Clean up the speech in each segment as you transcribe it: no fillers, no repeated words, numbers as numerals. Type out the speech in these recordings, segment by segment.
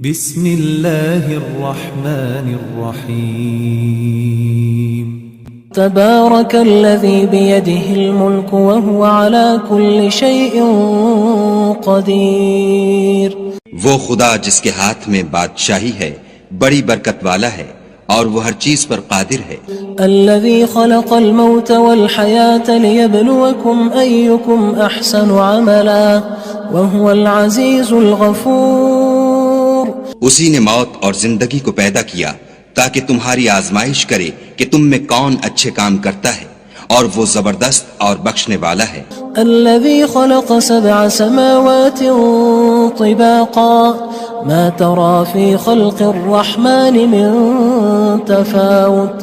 بسم اللہ الرحمن الرحیم تبارک الذی بیدہ الملک وہو علی کل شیء قدیر۔ وہ خدا جس کے ہاتھ میں بادشاہی ہے بڑی برکت والا ہے اور وہ ہر چیز پر قادر ہے۔ الذی خلق الموت والحیاة لیبلوکم ایکم احسن عملا وہو العزیز الغفور۔ اسی نے موت اور زندگی کو پیدا کیا تاکہ تمہاری آزمائش کرے کہ تم میں کون اچھے کام کرتا ہے، اور وہ زبردست اور بخشنے والا ہے۔ الذي خلق 7 سماوات طباقا ما ترى في خلق الرحمن من تفاوت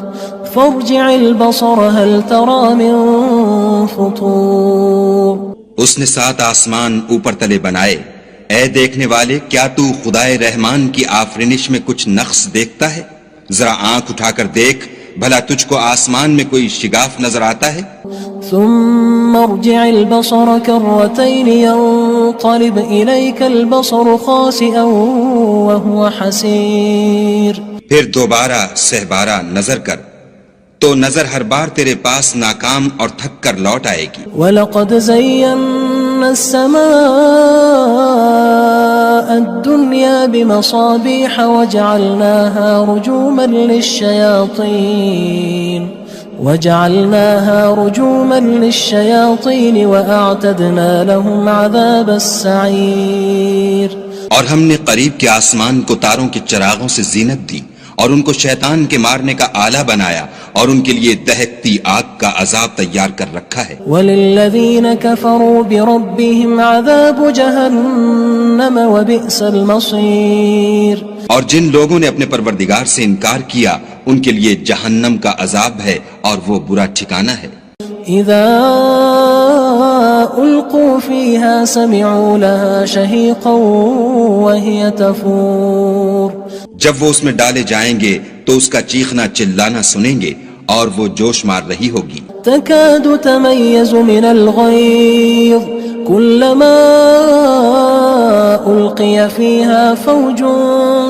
فارجع البصر هل ترى من فطور۔ اس نے 7 آسمان اوپر تلے بنائے، اے دیکھنے والے کیا تو خدائے رحمان کی آفرینش میں کچھ نقص دیکھتا ہے؟ ذرا آنکھ اٹھا کر دیکھ، بھلا تجھ کو آسمان میں کوئی شگاف نظر آتا ہے؟ ثم ارجع البصر كرتين ينقلب إليك البصر خاسئا وهو حسير۔ پھر دوبارہ سہبارہ نظر کر تو نظر ہر بار تیرے پاس ناکام اور تھک کر لوٹ آئے گی۔ وَلَقَدْ زَيَّنَّا السَّمَاءَ الدُّنْيَا بِمَصَابِيحَ وَجَعَلْنَاهَا رُجُومًا لِلشَّيَاطِينِ وَأَعْتَدْنَا لَهُمْ عَذَابَ السَّعِيرِ۔ اور ہم نے قریب کے آسمان کو تاروں کے چراغوں سے زینت دی اور ان کو شیطان کے مارنے کا آلہ بنایا، اور ان کے لیے دہکتی آگ کا عذاب تیار کر رکھا ہے۔ وَلِلَّذِينَ كَفَرُوا بِرَبِّهِمْ عَذَابُ جَهَنَّمَ وَبِئْسَ الْمَصِيرُ۔ اور جن لوگوں نے اپنے پروردگار سے انکار کیا ان کے لیے جہنم کا عذاب ہے اور وہ برا ٹھکانہ ہے۔ اذا القوا فيها سمعوا لها شهيقا وهي تفور۔ جب وہ اس میں ڈالے جائیں گے تو اس کا چیخنا چلانا سنیں گے اور وہ جوش مار رہی ہوگی۔ تكاد تميز من الغيظ كلما ألقي فيها فوج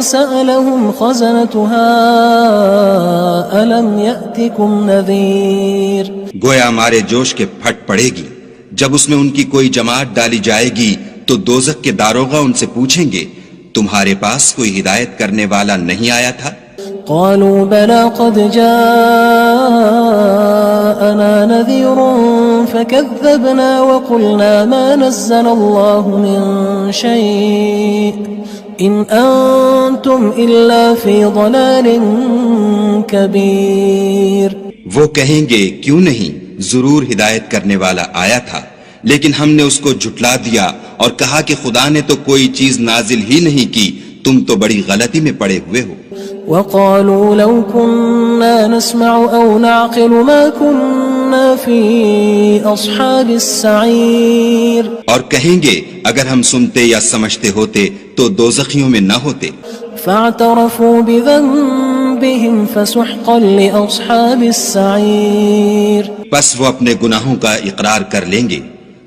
سألهم خزنتها ألم يأتكم نذير۔ گویا مارے جوش کے پھٹ پڑے گی جب اس میں ان کی کوئی جماعت ڈالی جائے گی تو دوزخ کے داروغہ ان سے پوچھیں گے تمہارے پاس کوئی ہدایت کرنے والا نہیں آیا تھا؟ قالوا بلى قد جاءنا نذير فكذبنا وقلنا ما نزل الله من شيء إن أنتم إلا في ضلال كبير۔ وہ کہیں گے کیوں نہیں، ضرور ہدایت کرنے والا آیا تھا، لیکن ہم نے اس کو جھٹلا دیا اور کہا کہ خدا نے تو کوئی چیز نازل ہی نہیں کی، تم تو بڑی غلطی میں پڑے ہوئے ہو۔ وقالوا لو كنا نسمع أو نعقل ما كنا في أصحاب السعير۔ اور کہیں گے اگر ہم سنتے یا سمجھتے ہوتے تو دوزخیوں میں نہ ہوتے۔ فاعترفوا بذنبهم فسحقا لأصحاب السعير۔ بس وہ اپنے گناہوں کا اقرار کر لیں گے،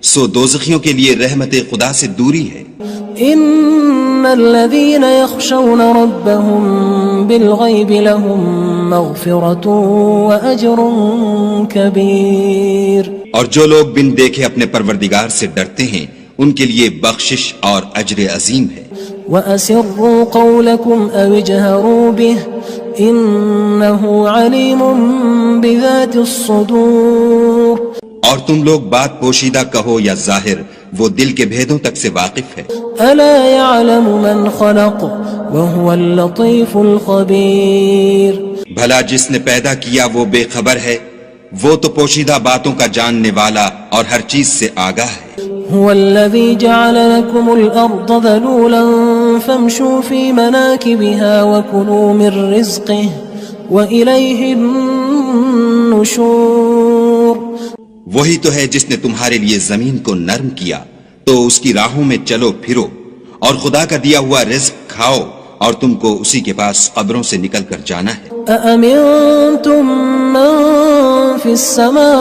سو دوزخیوں کے لیے رحمت خدا سے دوری ہے۔ ان الذين يخشون ربهم بالغيب لهم مغفرة واجر كبير۔ اور جو لوگ بن دیکھے اپنے پروردگار سے ڈرتے ہیں ان کے لیے بخشش اور اجر عظیم ہے۔ واسروا قولكم او اجهروا به انه عليم بذات الصدور۔ اور تم لوگ بات پوشیدہ کہو یا ظاہر، وہ دل کے بھیدوں تک سے واقف ہے۔ الا يعلم من خلق وهو اللطيف الخبير۔ بھلا جس نے پیدا کیا وہ بے خبر ہے، وہ تو پوشیدہ باتوں کا جاننے والا اور ہر چیز سے آگاہ ہے۔ هو الذي جعل لكم الأرض ذلولا فامشوا في مناكبها وكلوا من رزقه وإليه النشور۔ وہی تو ہے جس نے تمہارے لیے زمین کو نرم کیا تو اس کی راہوں میں چلو پھرو، اور خدا کا دیا ہوا رزق کھاؤ، اور تم کو اسی کے پاس قبروں سے نکل کر جانا ہے۔ أأمنتم من في السماء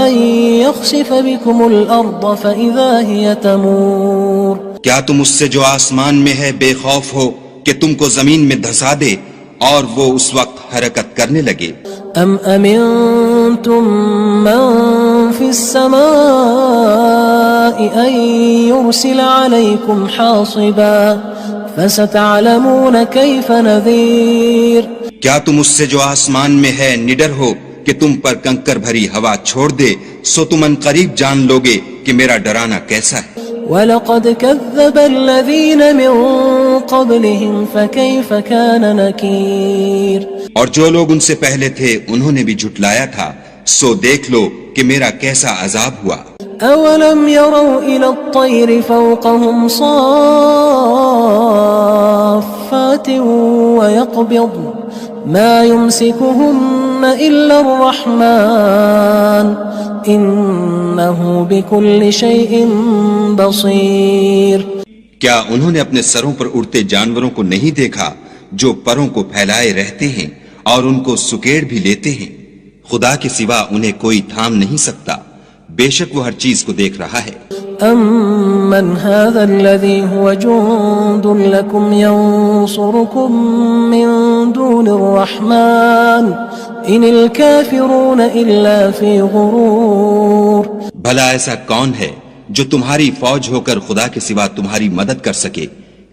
أن يخسف بكم الأرض فإذا هي تمور۔ کیا تم اس سے جو آسمان میں ہے بے خوف ہو کہ تم کو زمین میں دھسا دے اور وہ اس وقت حرکت کرنے لگے؟ ام امنتم من في السماء ان يرسل عليكم حاصبا فستعلمون كيف نذير. کیا تم اس سے جو آسمان میں ہے نڈر ہو کہ تم پر کنکر بھری ہوا چھوڑ دے، سو تم ان قریب جان لوگے کہ میرا ڈرانا کیسا ہے. وَلَقَدْ كَذَّبَ الَّذِينَ مِن قَبْلِهِمْ فَكَيْفَ كَانَ نَكِيرٌ. اور جو لوگ ان سے پہلے تھے انہوں نے بھی جھٹلایا تھا، سو دیکھ لو کہ میرا کیسا عذاب ہوا. أَوَلَمْ يَرَوْا إِلَى الطَّيْرِ فَوْقَهُمْ صَافَّاتٍ وَيَقْبِضْنَ مَا يُمْسِكُهُنَّ إِلَّا الرَّحْمَنُ إِنَّهُ بِكُلِّ شَيْءٍ بَصِيرٌ. کیا انہوں نے اپنے سروں پر اڑتے جانوروں کو نہیں دیکھا جو پروں کو پھیلائے رہتے ہیں اور ان کو سکیڑ بھی لیتے ہیں؟ خدا کے سوا انہیں کوئی تھام نہیں سکتا، بے شک وہ ہر چیز کو دیکھ رہا ہے. أَمَّنْ هَذَا الَّذِي هُوَ جُندٌ لَكُمْ يَنصُرُكُم مِّن دُونِ الرَّحْمَنِ إِنِ الْكَافِرُونَ إِلَّا فِي غُرُورٍ. بھلا ایسا کون ہے جو تمہاری فوج ہو کر خدا کے سوا تمہاری مدد کر سکے؟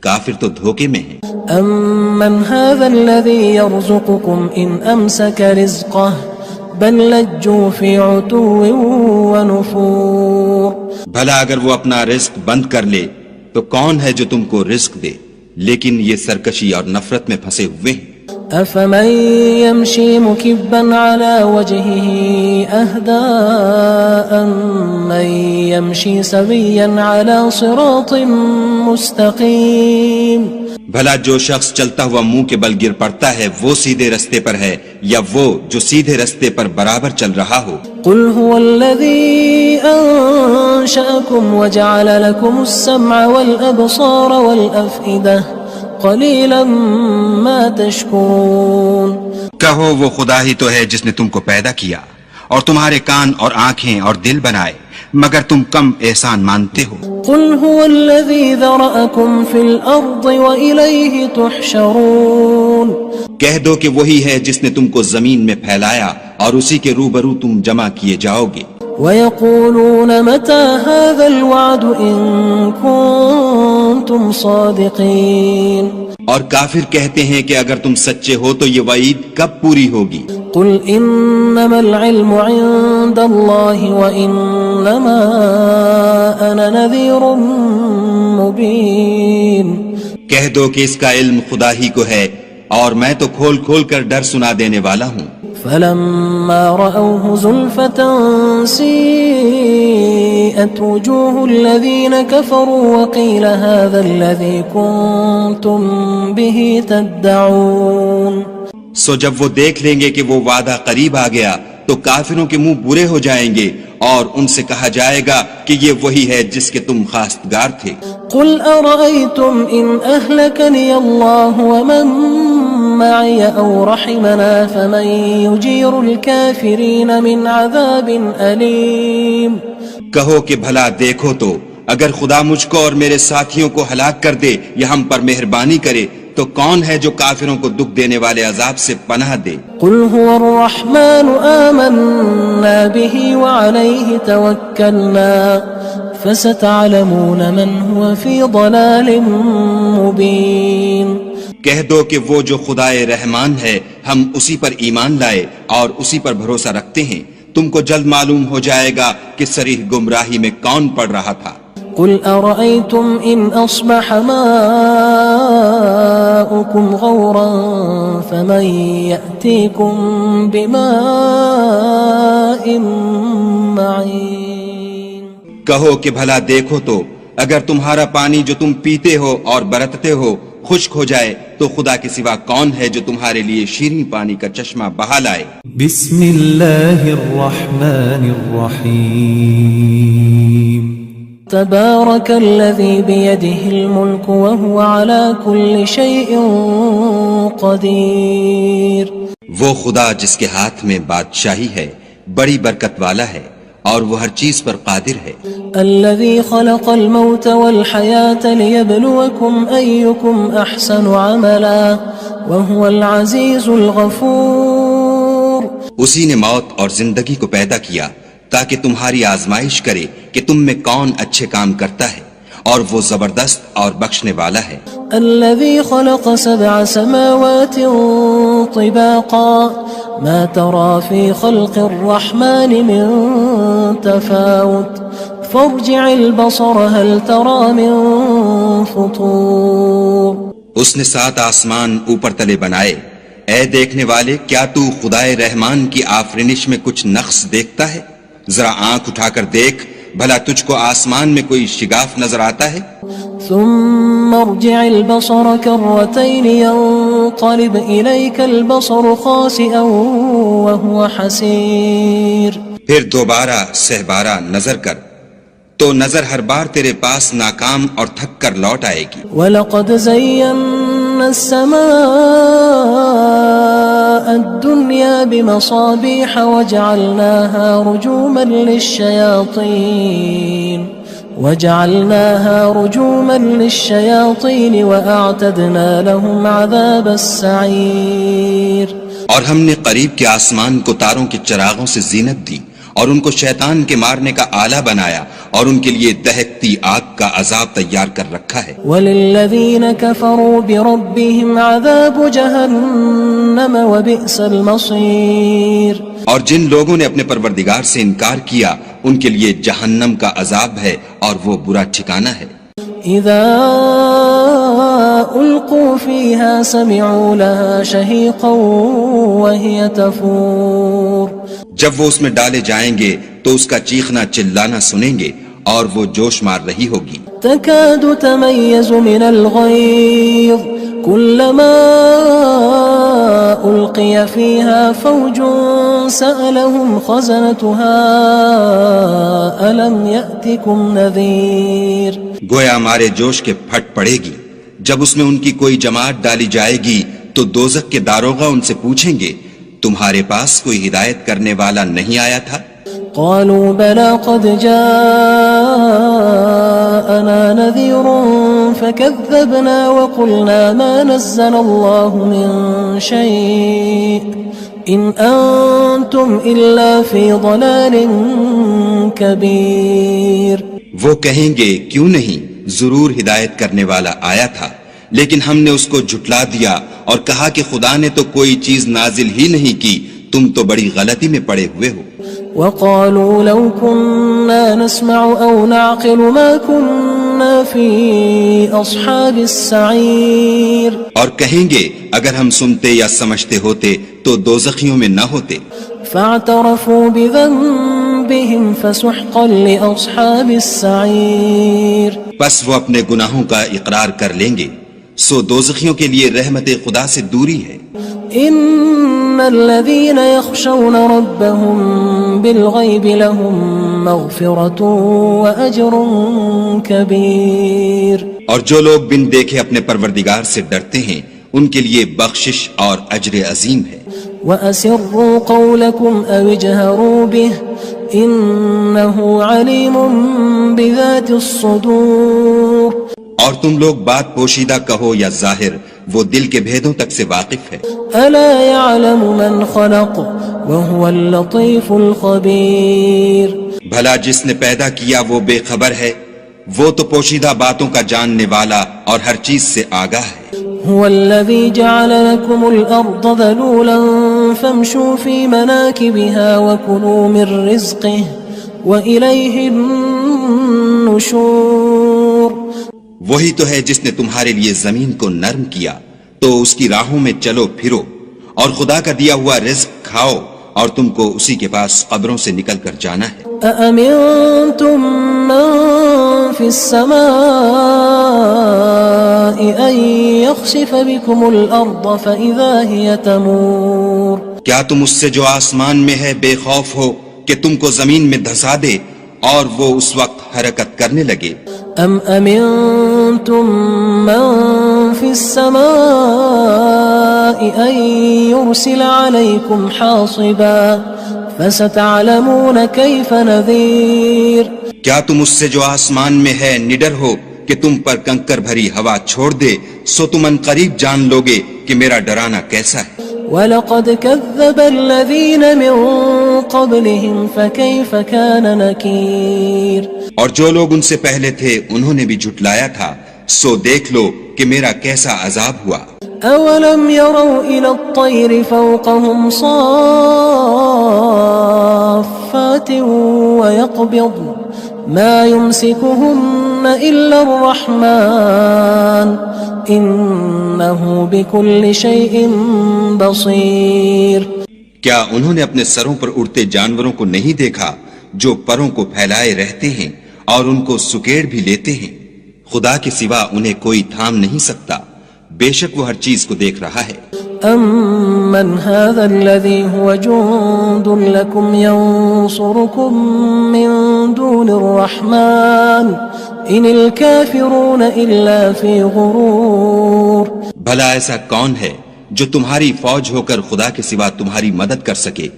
کافر تو دھوکے میں ہیں. أَمَّنْ هَذَا الَّذِي يَرْزُقُكُمْ إِنْ أَمْسَكَ رِزْقَهُ بَلْ لَجُّوا فِي عُتُوٍّ وَنُفُورٍ. بھلا اگر وہ اپنا رزق بند کر لے تو کون ہے جو تم کو رزق دے؟ لیکن یہ سرکشی اور نفرت میں پھنسے ہوئے ہیں. أَفَمَن يَمْشِي مُكِبًّا عَلَى وَجْهِهِ أَهْدَىٰ أَمَّن يَمْشِي سَوِيًّا عَلَى صِرَاطٍ مُّسْتَقِيمٍ. بھلا جو شخص چلتا ہوا منہ کے بل گر پڑتا ہے وہ سیدھے رستے پر ہے یا وہ جو سیدھے رستے پر برابر چل رہا ہو؟ قُلْ هُوَ الَّذِي أَنشَأَكُمْ وَجَعَلَ لَكُمُ السَّمْعَ وَالْأَبْصَارَ وَالْأَفْئِدَةَ قَلِيلًا مَا تَشْكُرُونَ. کہو وہ خدا ہی تو ہے جس نے تم کو پیدا کیا اور تمہارے کان اور آنکھیں اور دل بنائے، مگر تم کم احسان مانتے ہو. قُلْ هُوَ الَّذِي ذَرَأَكُمْ فِي الْأَرْضِ وَإِلَيْهِ تُحْشَرُونَ. کہہ دو کہ وہی ہے جس نے تم کو زمین میں پھیلایا اور اسی کے روبرو تم جمع کیے جاؤ گے. وَيَقُولُونَ مَتَى هَذَا الْوَعْدُ إِن كُنتُمْ صَادِقِينَ. اور کافر کہتے ہیں کہ اگر تم سچے ہو تو یہ وعید کب پوری ہوگی؟ قُلْ إِنَّمَا الْعِلْمُ عِندَ اللَّهِ وَإِنَّمَا أَنَا نَذِيرٌ مُّبِينٌ. کہہ دو کہ اس کا علم خدا ہی کو ہے اور میں تو کھول کھول کر ڈر سنا دینے والا ہوں. فَلَمَّا رَأَوْهُ زُلْفَةً سِيئَتْ وُجُوهُ الَّذِينَ كَفَرُوا وَقِيلَ هَذَا الَّذِي كُنتُم بِهِ تَدَّعُونَ. سو جب وہ دیکھ لیں گے کہ وہ وعدہ قریب آ گیا تو کافروں کے منہ برے ہو جائیں گے اور ان سے کہا جائے گا کہ یہ وہی ہے جس کے تم خواستگار تھے. قُلْ أَرَأَيْتُمْ إِنْ أَهْلَكَنِيَ اللَّهُ وَمَن مَّعِيَ أَوْ رَحِمَنَا فَمَن يُجِيرُ الْكَافِرِينَ مِنْ عَذَابٍ أَلِيمٍ. کہو کہ بھلا دیکھو تو اگر خدا مجھ کو اور میرے ساتھیوں کو ہلاک کر دے یا ہم پر مہربانی کرے تو کون ہے جو کافروں کو دکھ دینے والے عذاب سے پناہ دے؟ قُلْ هُوَ الرَّحْمَنُ آمَنَّا بِهِ وَعَلَيْهِ تَوَكَّلْنَا فَسَتَعْلَمُونَ مَنْ هُوَ فِي ضَلَالٍ مُّبِينٍ. کہہ دو کہ وہ جو خدائے رحمان ہے ہم اسی پر ایمان لائے اور اسی پر بھروسہ رکھتے ہیں، تم کو جلد معلوم ہو جائے گا کہ صریح گمراہی میں کون پڑ رہا تھا. قُلْ أَرَأَيْتُمْ إِنْ أَصْبَحَ مَاؤُكُمْ غَوْرًا فَمَن يَأْتِيكُم بِمَاءٍ مَّعِينٍ. کہو کہ بھلا دیکھو تو اگر تمہارا پانی جو تم پیتے ہو اور برتتے ہو خشک ہو جائے تو خدا کے سوا کون ہے جو تمہارے لیے شیریں پانی کا چشمہ بہا لائے. بسم اللہ الرحمن الرحیم. تبارك الذي بيده الملك وهو على كل شيء قدير. وہ خدا جس کے ہاتھ میں بادشاہی ہے بڑی برکت والا ہے اور وہ ہر چیز پر قادر ہے. الذي خلق الموت والحياة ليبلوكم أيكم أحسن عملا وهو العزيز الغفور. اسی نے موت اور زندگی کو پیدا کیا تاکہ تمہاری آزمائش کرے کہ تم میں کون اچھے کام کرتا ہے، اور وہ زبردست اور بخشنے والا ہے. الذي خلق 7 سماوات طباقا ما ترى في خلق الرحمن من تفاوت فارجع البصر هل ترى من فطور. اس نے 7 آسمان اوپر تلے بنائے. اے دیکھنے والے، کیا تو خدائے رحمان کی آفرینش میں کچھ نقص دیکھتا ہے؟ ذرا آنکھ اٹھا کر دیکھ، بھلا تجھ کو آسمان میں کوئی شگاف نظر آتا ہے؟ ثم ارجع البصر كرتين ينقلب إليك البصر خاسئا وهو حسير. پھر دوبارہ سہبارہ نظر کر تو نظر ہر بار تیرے پاس ناکام اور تھک کر لوٹ آئے گی. وَلَقَدْ زَيَّنَّا السَّمَاءَ الدُّنْيَا بِمَصَابِيحَ وَجَعَلْنَاهَا رُجُومًا لِلشَّيَاطِينِ وَأَعْتَدْنَا لَهُمْ عَذَابَ السَّعِيرِ. اور ہم نے قریب کے آسمان کو تاروں کے چراغوں سے زینت دی اور ان کو شیطان کے مارنے کا آلہ بنایا، اور ان کے لیے دہکتی آگ کا عذاب تیار کر رکھا ہے. وَلِلَّذِينَ كَفَرُوا بِرَبِّهِمْ عَذَابُ جَهَنَّمَ وَبِئْسَ الْمَصِيرُ. اور جن لوگوں نے اپنے پروردگار سے انکار کیا ان کے لیے جہنم کا عذاب ہے اور وہ برا ٹھکانہ ہے. اذا القوا فيها سمعوا لها شهيقا وهي تفور. جب وہ اس میں ڈالے جائیں گے تو اس کا چیخنا چلانا سنیں گے اور وہ جوش مار رہی ہوگی. تكاد تميز من الغيظ كلما ألقي فيها فوج سألهم خزنتها ألم يأتكم نذير. گویا ہمارے جوش کے پھٹ پڑے گی. جب اس میں ان کی کوئی جماعت ڈالی جائے گی تو دوزخ کے داروغہ ان سے پوچھیں گے تمہارے پاس کوئی ہدایت کرنے والا نہیں آیا تھا؟ قالوا بلى قد جاءنا نذير فكذبنا وقلنا ما نزل الله من شيء إن أنتم إلا في ضلال كبير. وہ کہیں گے کیوں نہیں، ضرور ہدایت کرنے والا آیا تھا، لیکن ہم نے اس کو جھٹلا دیا اور کہا کہ خدا نے تو کوئی چیز نازل ہی نہیں کی، تم تو بڑی غلطی میں پڑے ہوئے ہو. وقالوا لو كنا نسمع أو نعقل ما كنا في أصحاب السعير. اور کہیں گے اگر ہم سنتے یا سمجھتے ہوتے تو دوزخیوں میں نہ ہوتے. فاعترفوا بذنبهم فسحقا لأصحاب السعير. بس وہ اپنے گناہوں کا اقرار کر لیں گے، سو دوزخیوں کے لیے رحمت خدا سے دوری ہے. ان الذين يخشون ربهم بالغيب لهم مغفرة واجر كبير. اور جو لوگ بن دیکھے اپنے پروردگار سے ڈرتے ہیں ان کے لیے بخشش اور اجر عظیم ہے. وَأَسِرُّوا قَوْلَكُمْ أَوِ اجْهَرُوا بِهِ إِنَّهُ عَلِيمٌ بِذَاتِ الصُّدُورِ. اور تم لوگ بات پوشیدہ کہو یا ظاہر، وہ دل کے بھیدوں تک سے واقف ہے. أَلَا يَعْلَمُ مَنْ خَلَقَ وَهُوَ اللَّطِيفُ الْخَبِيرُ. بھلا جس نے پیدا کیا وہ بے خبر ہے، وہ تو پوشیدہ باتوں کا جاننے والا اور ہر چیز سے آگاہ ہے. هو الذي جعل لكم الأرض ذلولا فامشوا في مناكبها وكلوا من رزقه وإليه النشور. وہی تو ہے جس نے تمہارے لیے زمین کو نرم کیا تو اس کی راہوں میں چلو پھرو اور خدا کا دیا ہوا رزق کھاؤ اور تم کو اسی کے پاس قبروں سے نکل کر جانا ہے. أأمنتم من في السماء أن يخسف بكم الأرض فإذا هي تمور. کیا تم اس سے جو آسمان میں ہے بے خوف ہو کہ تم کو زمین میں دھسا دے اور وہ اس وقت حرکت کرنے لگے؟ ام امنتم من في السماء ان يرسل عليكم حاصبا فستعلمون كيف نذير کیا تم اس سے جو آسمان میں ہے نڈر ہو کہ تم پر کنکر بھری ہوا چھوڑ دے؟ سو تم ان قریب جان لوگے کہ میرا ڈرانا کیسا ہے۔ وَلَقَدْ كَذَّبَ الَّذِينَ مِن قَبْلِهِمْ فَكَيْفَ كَانَ نَكِيرٌ اور جو لوگ ان سے پہلے تھے انہوں نے بھی جھٹلایا تھا، سو دیکھ لو کہ میرا کیسا عذاب ہوا۔ أَوَلَمْ يَرَوْا إِلَى الطَّيْرِ فَوْقَهُمْ صَافَّاتٍ وَيَقْبِضْنَ مَا يُمْسِكُهُنَّ إِلَّا الرَّحْمَنُ إِنَّهُ بِكُلِّ شَيْءٍ بَصِيرٌ کیا انہوں نے اپنے سروں پر اڑتے جانوروں کو نہیں دیکھا جو پروں کو پھیلائے رہتے ہیں اور ان کو سکیڑ بھی لیتے ہیں؟ خدا کے سوا انہیں کوئی تھام نہیں سکتا، بے شک وہ ہر چیز کو دیکھ رہا ہے۔ أَمَّنْ هَذَا الَّذِي هُوَ جُندٌ لَكُمْ يَنصُرُكُم مِّن دُونِ الرَّحْمَنِ إِنِ الْكَافِرُونَ إِلَّا فِي غُرُورٍ بھلا ایسا کون ہے جو تمہاری فوج ہو کر خدا کے سوا تمہاری مدد کر سکے؟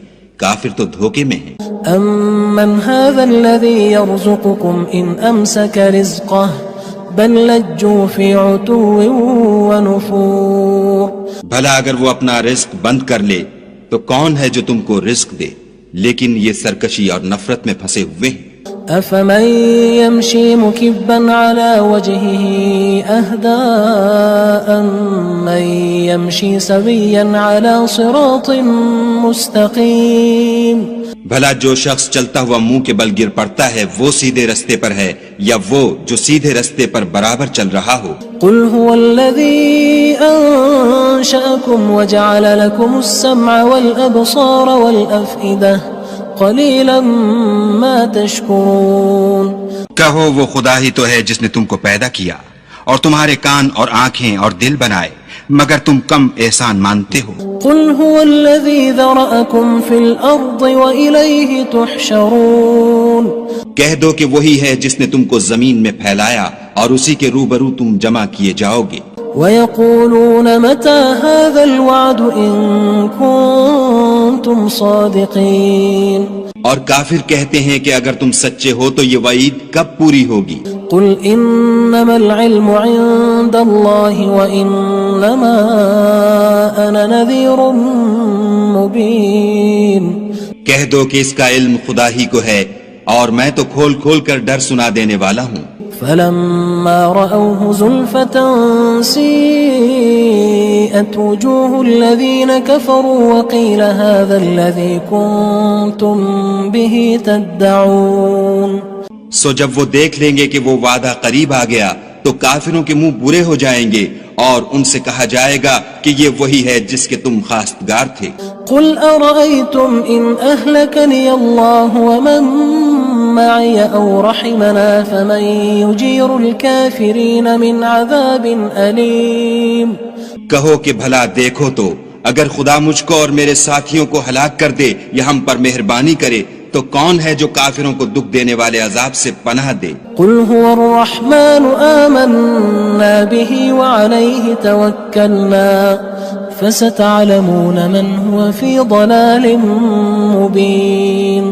کافر تو دھوکے میں ہیں۔ أَمَّنْ هَذَا الَّذِي يَرْزُقُكُمْ إِنْ أَمْسَكَ رِزْقَهُ بَلْ لَجُّوا فِي عُتُوٍّ وَنُفُورٍ بھلا اگر وہ اپنا رزق بند کر لے تو کون ہے جو تم کو رزق دے؟ لیکن یہ سرکشی اور نفرت میں پھنسے ہوئے ہیں۔ أَفَمَن يَمْشِي مُكِبًّا عَلَى وَجْهِهِ أَهْدَىٰ أَمَّن يَمْشِي سَوِيًّا عَلَى صِرَاطٍ مُّسْتَقِيمٍ بھلا جو شخص چلتا ہوا منہ کے بل گر پڑتا ہے وہ سیدھے رستے پر ہے یا وہ جو سیدھے رستے پر برابر چل رہا ہو؟ قُلْ هُوَ الَّذِي أَنشَأَكُمْ وَجَعَلَ لَكُمُ السَّمْعَ وَالْأَبْصَارَ وَالْأَفْئِدَةَ قَلِيلًا مَا تَشْكُرُونَ کہو وہ خدا ہی تو ہے جس نے تم کو پیدا کیا اور تمہارے کان اور آنکھیں اور دل بنائے، مگر تم کم احسان مانتے ہو۔ قُلْ هُوَ الَّذِي ذَرَأَكُمْ فِي الْأَرْضِ وَإِلَيْهِ تُحْشَرُونَ کہہ دو کہ وہی ہے جس نے تم کو زمین میں پھیلایا اور اسی کے روبرو تم جمع کیے جاؤ گے۔ وَيَقُولُونَ مَتَى هَذَا الْوَعْدُ إِن كُنتُمْ صَادِقِينَ اور کافر کہتے ہیں کہ اگر تم سچے ہو تو یہ وعید کب پوری ہوگی؟ قُلْ إِنَّمَا الْعِلْمُ عِندَ اللَّهِ وَإِنَّمَا أَنَا نَذِيرٌ مُّبِينٌ کہہ دو کہ اس کا علم خدا ہی کو ہے اور میں تو کھول کھول کر ڈر سنا دینے والا ہوں۔ فَلَمَّا رَأَوْهُ زُلْفَةً سِيئَتْ وُجُوهُ الَّذِينَ كَفَرُوا وَقِيلَ هَذَا الَّذِي كُنتُم بِهِ تَدَّعُونَ سو جب وہ دیکھ لیں گے کہ وہ وعدہ قریب آ گیا تو کافروں کے منہ برے ہو جائیں گے اور ان سے کہا جائے گا کہ یہ وہی ہے جس کے تم خواستگار تھے۔ قُلْ أَرَأَيْتُمْ إِنْ أَهْلَكَنِيَ اللَّهُ وَمَن مَّعِيَ أَوْ رَحِمَنَا فَمَن يُجِيرُ الْكَافِرِينَ مِنْ عَذَابٍ أَلِيمٍ کہو کہ بھلا دیکھو تو اگر خدا مجھ کو اور میرے ساتھیوں کو ہلاک کر دے یا ہم پر مہربانی کرے تو کون ہے جو کافروں کو دکھ دینے والے عذاب سے پناہ دے؟ قُلْ هُوَ الرَّحْمَنُ آمَنَّا بِهِ وَعَلَيْهِ تَوَكَّلْنَا فَسَتَعْلَمُونَ مَنْ هُوَ فِي ضَلَالٍ مُّبِينٍ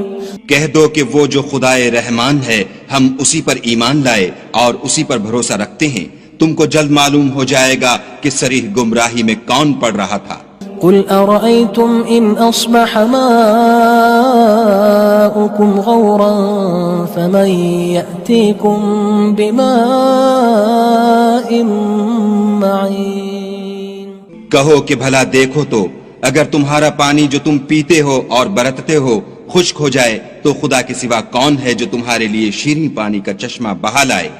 کہہ دو کہ وہ جو خدائے رحمان ہے ہم اسی پر ایمان لائے اور اسی پر بھروسہ رکھتے ہیں، تم کو جلد معلوم ہو جائے گا کہ صریح گمراہی میں کون پڑ رہا تھا۔ قُلْ أَرَأَيْتُمْ إِنْ أَصْبَحَ مَاؤُكُمْ غَوْرًا فَمَن يَأْتِيكُم بِمَاءٍ مَّعِينٍ کہو کہ بھلا دیکھو تو اگر تمہارا پانی جو تم پیتے ہو اور برتتے ہو خشک ہو جائے تو خدا کے سوا کون ہے جو تمہارے لیے شیریں پانی کا چشمہ بہا لائے؟